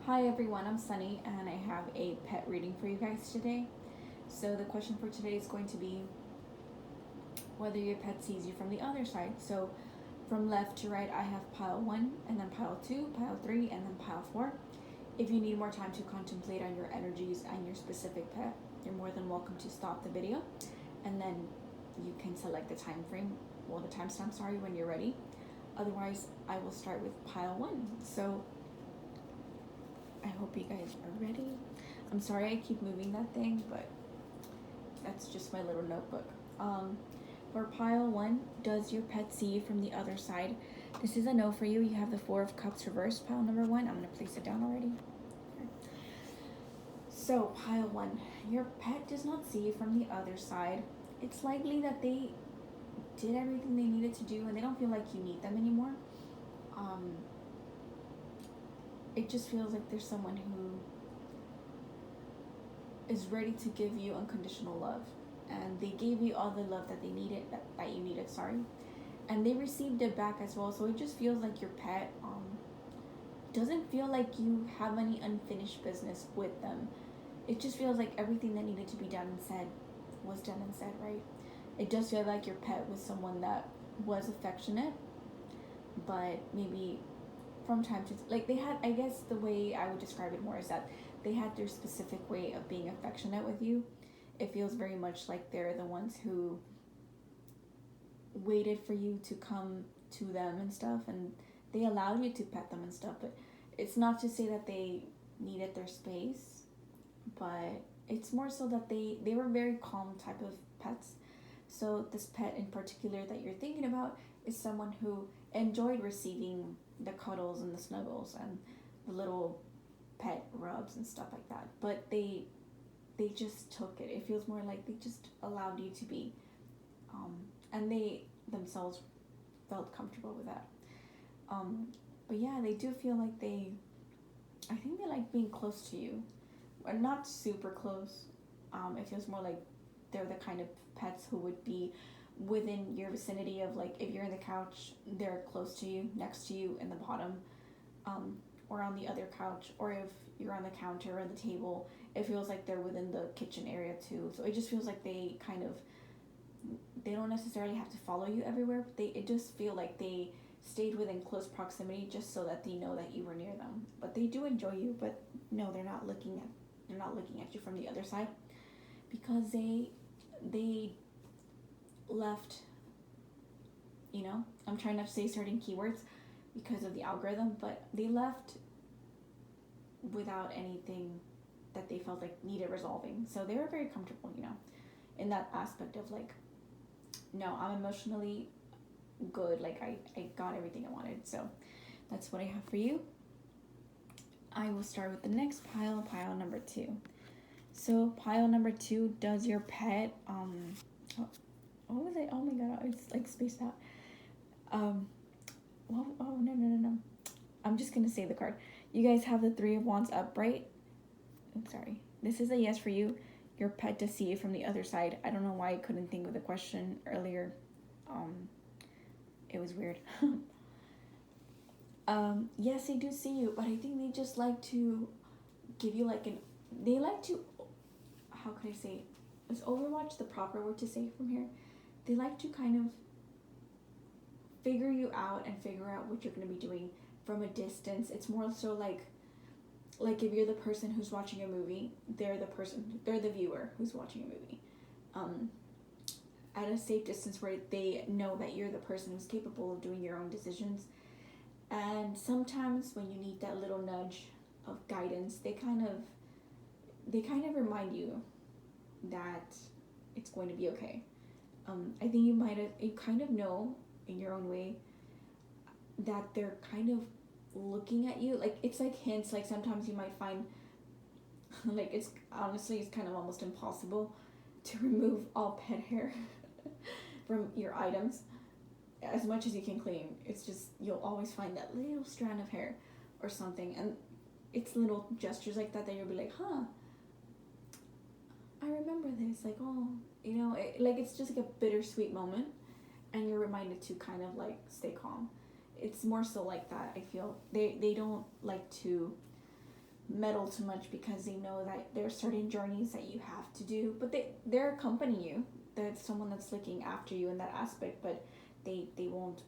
Hi everyone, I'm Sunny and I have a pet reading for you guys today. So the question for today is going to be whether your pet sees you from the other side. So from left to right, I have pile 1 and then pile 2, pile 3 and then pile 4. If you need more time to contemplate on your energies and your specific pet, you're more than welcome to stop the video and then you can select the time frame, the timestamp, sorry, when you're ready. Otherwise, I will start with pile 1. So I hope you guys are ready. I'm sorry I keep moving that thing, but that's just my little notebook. For pile 1, does your pet see you from the other side? This is a no for you. You have the 4 of Cups reversed, pile number 1. I'm going to place it down already. So, pile 1, your pet does not see you from the other side. It's likely that they did everything they needed to do and they don't feel like you need them anymore. It just feels like there's someone who is ready to give you unconditional love, and they gave you all the love that they needed, that you needed, sorry, and they received it back as well. So it just feels like your pet doesn't feel like you have any unfinished business with them. It just feels like everything that needed to be done and said was done and said, right? It does feel like your pet was someone that was affectionate, but maybe from time to like they had, I guess the way I would describe it more is that they had their specific way of being affectionate with you. It feels very much like they're the ones who waited for you to come to them and stuff, and they allowed you to pet them and stuff. But it's not to say that they needed their space, but it's more so that they were very calm type of pets. So this pet in particular that you're thinking about is someone who enjoyed receiving the cuddles and the snuggles and the little pet rubs and stuff like that. But they just took it. It feels more like they just allowed you to be, and they themselves felt comfortable with that. But yeah, they do feel like I think they like being close to you, or not super close. It feels more like they're the kind of pets who would be within your vicinity of, like, if you're in the couch, they're close to you, next to you in the bottom, or on the other couch, or if you're on the counter or the table, it feels like they're within the kitchen area too. So it just feels like they don't necessarily have to follow you everywhere, but it just feel like they stayed within close proximity just so that they know that you were near them. But they do enjoy you, but no, they're not looking at you from the other side, because they left, I'm trying not to say certain keywords because of the algorithm, but they left without anything that they felt like needed resolving. So they were very comfortable, in that aspect of, like, no, I'm emotionally good, like I got everything I wanted. So that's what I have for you. I will start with the next pile number 2. So pile number 2, does your pet what was it? Oh my god, it's like spaced out. No. I'm just gonna say the card. You guys have the 3 of Wands upright. I'm sorry. This is a yes for you. Your pet does see you from the other side. I don't know why I couldn't think of the question earlier. It was weird. Yes, they do see you, but I think they just like to give you they like to, how could I say, is Overwatch the proper word to say from here? They like to kind of figure you out and figure out what you're going to be doing from a distance. It's more so like if you're the person who's watching a movie, they're the viewer who's watching a movie. At a safe distance where they know that you're the person who's capable of doing your own decisions. And sometimes when you need that little nudge of guidance, they kind of remind you that it's going to be okay. I think you kind of know in your own way that they're kind of looking at you. Like, it's like hints. Like, sometimes you might find like, it's kind of almost impossible to remove all pet hair from your items as much as you can clean. It's just, you'll always find that little strand of hair or something, and it's little gestures like that you'll be like, huh, I remember this, like, oh, it's just like a bittersweet moment, and you're reminded to kind of like stay calm. It's more so like that. I feel they don't like to meddle too much because they know that there are certain journeys that you have to do, but they're accompanying you. There's someone that's looking after you in that aspect, but they won't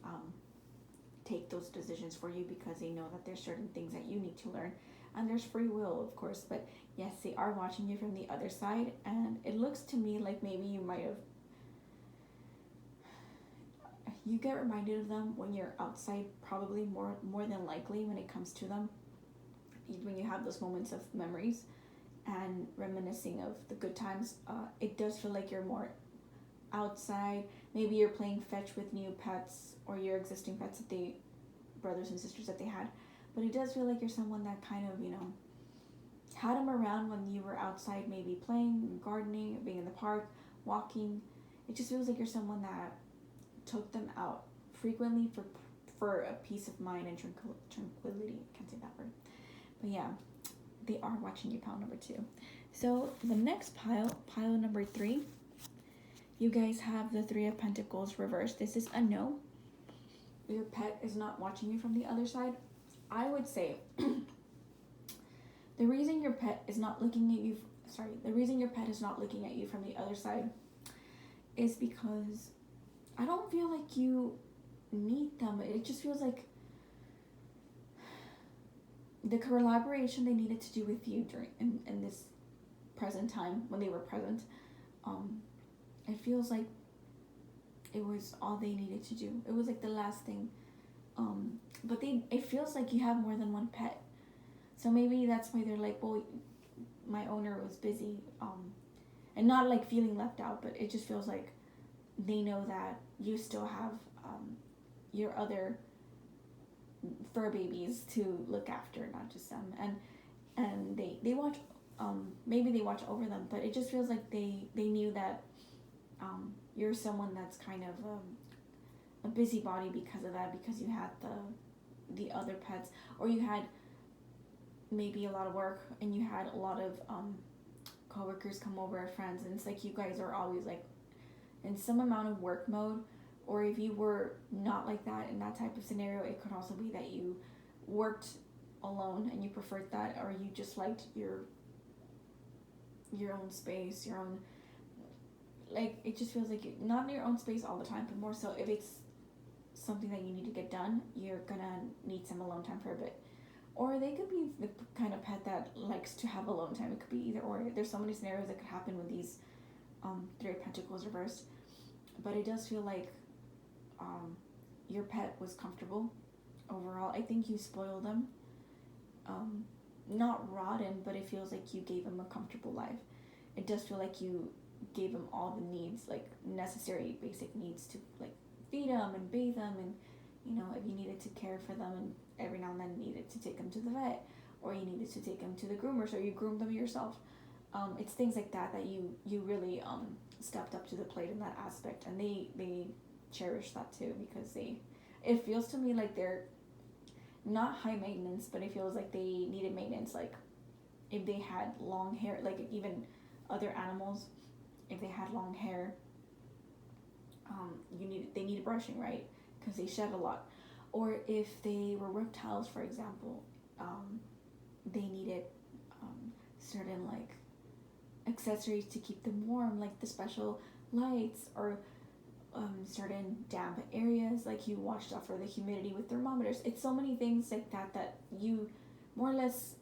take those decisions for you because they know that there's certain things that you need to learn, and there's free will, of course. But yes, they are watching you from the other side, and it looks to me like maybe you get reminded of them when you're outside, probably more than likely when it comes to them, when you have those moments of memories and reminiscing of the good times. It does feel like you're more outside. Maybe you're playing fetch with new pets or your existing pets that they, brothers and sisters that they had, but it does feel like you're someone that kind of, had them around when you were outside, maybe playing, gardening, being in the park, walking. It just feels like you're someone that took them out frequently for a peace of mind and tranquility. I can't say that word. But yeah, they are watching you, pile number 2. So the next pile number 3, you guys have the 3 of Pentacles reversed. This is a no. Your pet is not watching you from the other side. I would say the reason your pet is not looking at you from the other side is because I don't feel like you need them. It just feels like the collaboration they needed to do with you in this present time when they were present, it feels like it was all they needed to do. It was like the last thing. But it feels like you have more than one pet. So maybe that's why they're like, well, my owner was busy, and not like feeling left out, but it just feels like they know that you still have your other fur babies to look after, not just them. And they watch, maybe they watch over them, but it just feels like they knew that you're someone that's kind of a busybody because of that, because you had the other pets, or you had maybe a lot of work and you had a lot of coworkers come over, friends, and it's like you guys are always like in some amount of work mode. Or if you were not like that in that type of scenario, it could also be that you worked alone and you preferred that, or you just liked your own space, your own, like, it just feels like not in your own space all the time, but more so if it's something that you need to get done, you're gonna need some alone time for a bit. Or they could be the kind of pet that likes to have alone time. It could be either or. There's so many scenarios that could happen with these 3 of Pentacles reversed. But it does feel like your pet was comfortable overall. I think you spoiled them. Not rotten, but it feels like you gave them a comfortable life. It does feel like you gave them all the needs, like necessary basic needs, to like feed them and bathe them, and if you needed to care for them, and every now and then needed to take them to the vet, or you needed to take them to the groomers, or you groomed them yourself. It's things like that you really stepped up to the plate in that aspect, and they cherish that too, because it feels to me like they're not high maintenance, but it feels like they needed maintenance. Like if they had long hair, like even other animals, if they had long hair, they needed brushing, right? Because they shed a lot. Or if they were reptiles, for example, they needed certain like accessories to keep them warm, like the special lights, or certain damp areas, like you watched out for the humidity with thermometers. It's so many things like that you more or less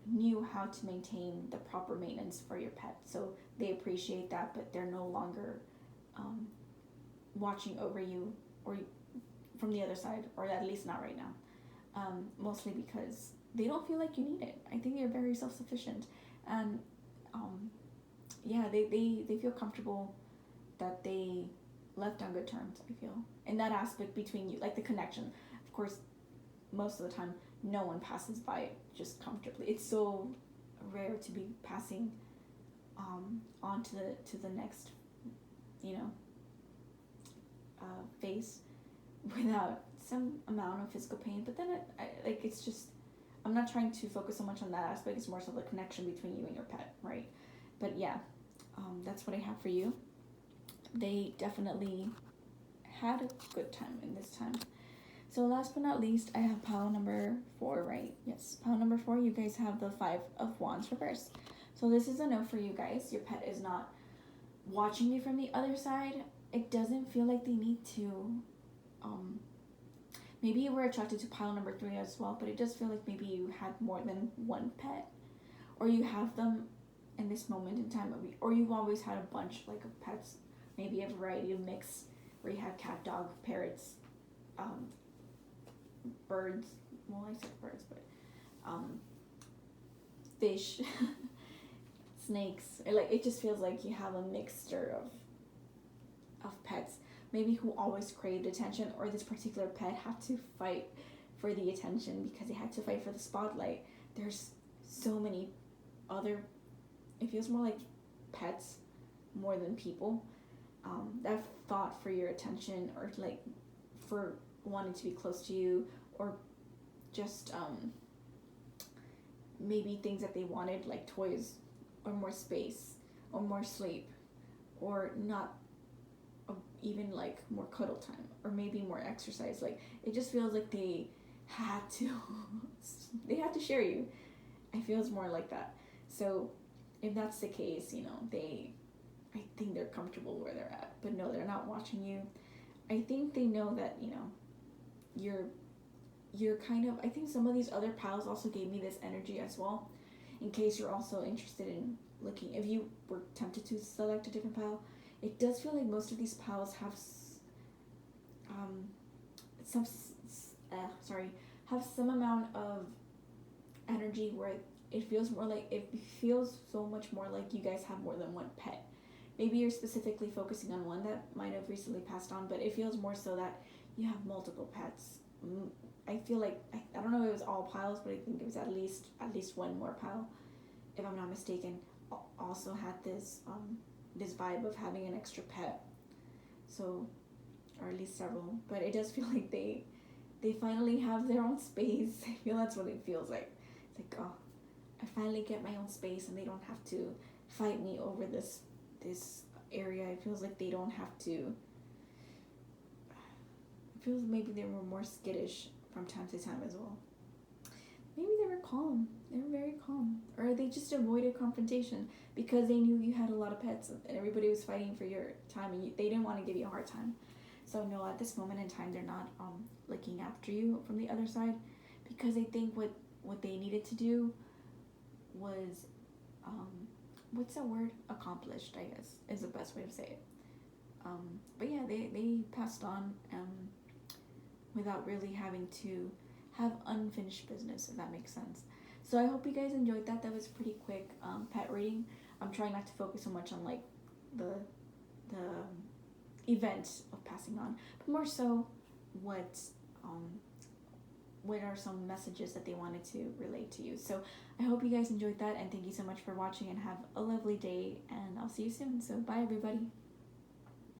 knew how to maintain the proper maintenance for your pet. So they appreciate that, but they're no longer watching over you or from the other side, or at least not right now. Mostly because they don't feel like you need it. I think they're very self-sufficient, and they feel comfortable that they left on good terms. I feel in that aspect between you, like the connection. Of course, most of the time, no one passes by it just comfortably. It's so rare to be passing on to the next, phase without some amount of physical pain. But then it's just, I'm not trying to focus so much on that aspect. It's more so the connection between you and your pet, right? But yeah, that's what I have for you. They definitely had a good time in this time. So last but not least, I have pile number 4, right? Yes, pile number 4, you guys have the 5 of Wands reversed. So this is a no for you guys. Your pet is not watching you from the other side. It doesn't feel like they need to. Maybe you were attracted to pile number 3 as well, but it does feel like maybe you had more than one pet, or you have them in this moment in time, or you've always had a bunch like of pets, maybe a variety of mix where you have cat, dog, parrots, birds. Well, I said birds, but fish, snakes. It just feels like you have a mixture of pets. Maybe who always craved attention, or this particular pet had to fight for the attention because they had to fight for the spotlight. There's so many other. It feels more like pets more than people that fought for your attention, or like for wanting to be close to you, or just maybe things that they wanted, like toys, or more space, or more sleep, or not even like more cuddle time, or maybe more exercise. Like it just feels like they had to they had to share you. It feels more like that. So if that's the case, I think they're comfortable where they're at, but no, they're not watching you. I think they know that you're kind of, I think some of these other piles also gave me this energy as well, in case you're also interested in looking, if you were tempted to select a different pile. It does feel like most of these piles have some amount of energy where it feels so much more like you guys have more than one pet. Maybe you're specifically focusing on one that might have recently passed on, but it feels more so that you have multiple pets. I feel like I don't know if it was all piles, but I think it was at least one more pile, if I'm not mistaken, also had this vibe of having an extra pet. So, or at least several. But it does feel like they finally have their own space. I feel that's what it feels like. It's like, oh, I finally get my own space, and they don't have to fight me over this area. It feels like they don't have to. It feels maybe they were more skittish from time to time as well. Maybe they were calm. They were very calm. Or they just avoided confrontation because they knew you had a lot of pets and everybody was fighting for your time, and they didn't want to give you a hard time. So no, at this moment in time, they're not looking after you from the other side, because I think what they needed to do was, what's that word? Accomplished, I guess, is the best way to say it. But yeah, they passed on without really having to have unfinished business, if that makes sense. So I hope you guys enjoyed that. That was pretty quick pet reading. I'm trying not to focus so much on like the event of passing on, but more so what are some messages that they wanted to relate to you. So I hope you guys enjoyed that, and thank you so much for watching, and have a lovely day, and I'll see you soon. So bye everybody.